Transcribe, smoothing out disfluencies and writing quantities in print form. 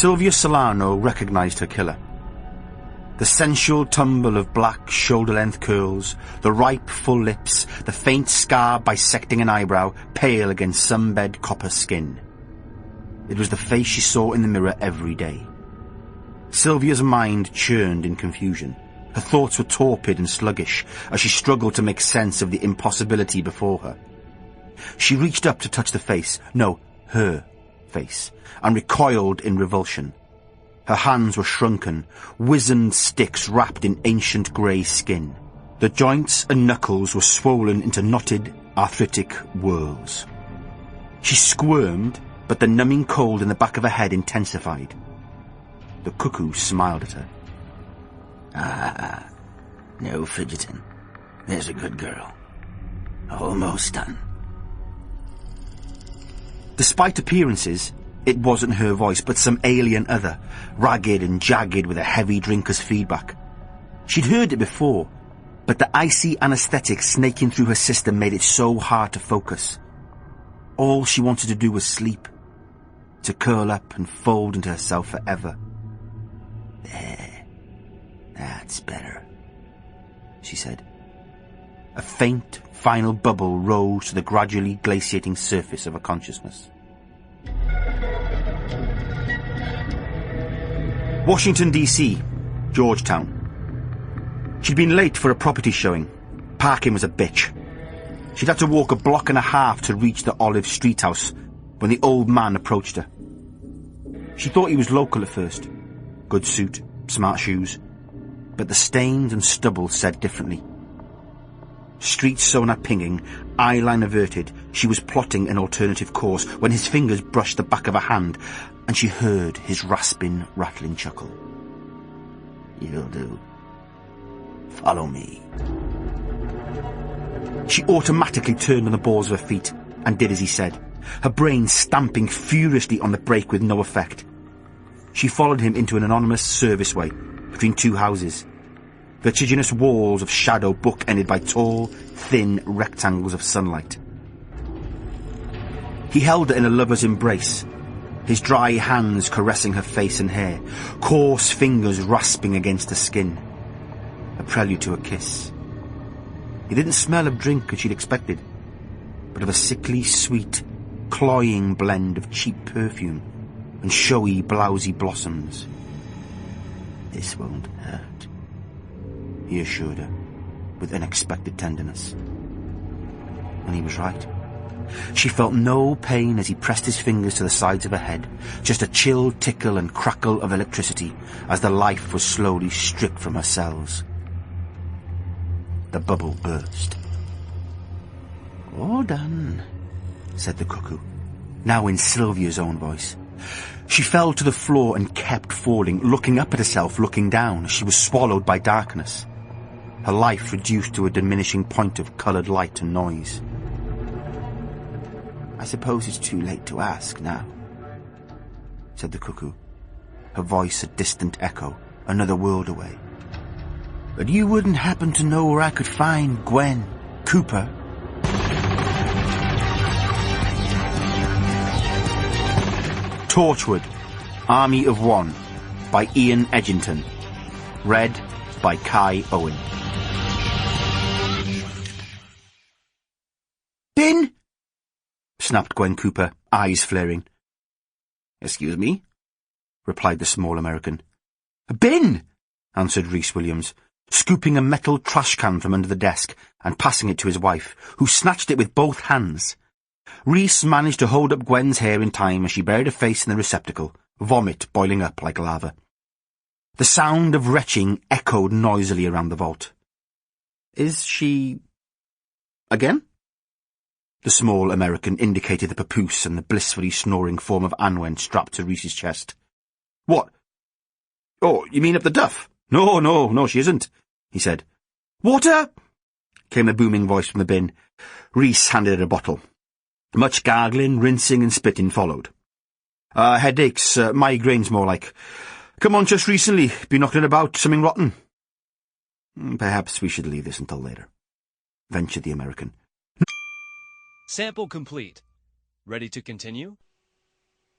Sylvia Solano recognised her killer. The sensual tumble of black shoulder-length curls, the ripe, full lips, the faint scar bisecting an eyebrow, pale against sunbed copper skin. It was the face she saw in the mirror every day. Sylvia's mind churned in confusion. Her thoughts were torpid and sluggish as she struggled to make sense of the impossibility before her. She reached up to touch the face, no, her face, and recoiled in revulsion. Her hands were shrunken, wizened sticks wrapped in ancient grey skin. The joints and knuckles were swollen into knotted, arthritic whorls. She squirmed, but the numbing cold in the back of her head intensified. The cuckoo smiled at her. Ah, no fidgeting. There's a good girl. Almost done. Despite appearances, it wasn't her voice, but some alien other, ragged and jagged with a heavy drinker's feedback. She'd heard it before, but the icy anaesthetic snaking through her system made it so hard to focus. All she wanted to do was sleep, to curl up and fold into herself forever. There. That's better, she said. A faint, final bubble rose to the gradually glaciating surface of her consciousness. Washington, D.C., Georgetown. She'd been late for a property showing. Parking was a bitch. She'd had to walk a block and a half to reach the Olive Street house when the old man approached her. She thought he was local at first. Good suit, smart shoes. But the stains and stubble said differently. Street sonar pinging, eyeline averted, she was plotting an alternative course when his fingers brushed the back of her hand, and she heard his rasping, rattling chuckle. You'll do. Follow me. She automatically turned on the balls of her feet and did as he said, her brain stamping furiously on the brake with no effect. She followed him into an anonymous serviceway between two houses, vertiginous walls of shadow bookended by tall, thin rectangles of sunlight. He held her in a lover's embrace, his dry hands caressing her face and hair, coarse fingers rasping against her skin. A prelude to a kiss. He didn't smell of drink as she'd expected, but of a sickly, sweet, cloying blend of cheap perfume and showy, blousy blossoms. This won't hurt, he assured her, with unexpected tenderness. And he was right. She felt no pain as he pressed his fingers to the sides of her head, just a chill tickle and crackle of electricity as the life was slowly stripped from her cells. The bubble burst. All done, said the cuckoo, now in Sylvia's own voice. She fell to the floor and kept falling, looking up at herself, looking down. She was swallowed by darkness, her life reduced to a diminishing point of coloured light and noise. I suppose it's too late to ask now, said the cuckoo, her voice a distant echo, another world away. But you wouldn't happen to know where I could find Gwen Cooper? Torchwood, Army of One, by Ian Edginton. Read by Kai Owen. Bin? Snapped Gwen Cooper, eyes flaring. Excuse me? Replied the small American. Bin! Answered Rhys Williams, scooping a metal trash can from under the desk and passing it to his wife, who snatched it with both hands. Rhys managed to hold up Gwen's hair in time as she buried her face in the receptacle, vomit boiling up like lava. The sound of retching echoed noisily around the vault. Is she... again? The small American indicated the papoose and the blissfully snoring form of Anwen strapped to Rhys's chest. What? Oh, you mean up the duff? No, she isn't, he said. Water? Came a booming voice from the bin. Rhys handed her a bottle. Much gargling, rinsing and spitting followed. Headaches, migraines more like. Come on, just recently. Been knocking about, something rotten. Perhaps we should leave this until later, ventured the American. Sample complete. Ready to continue?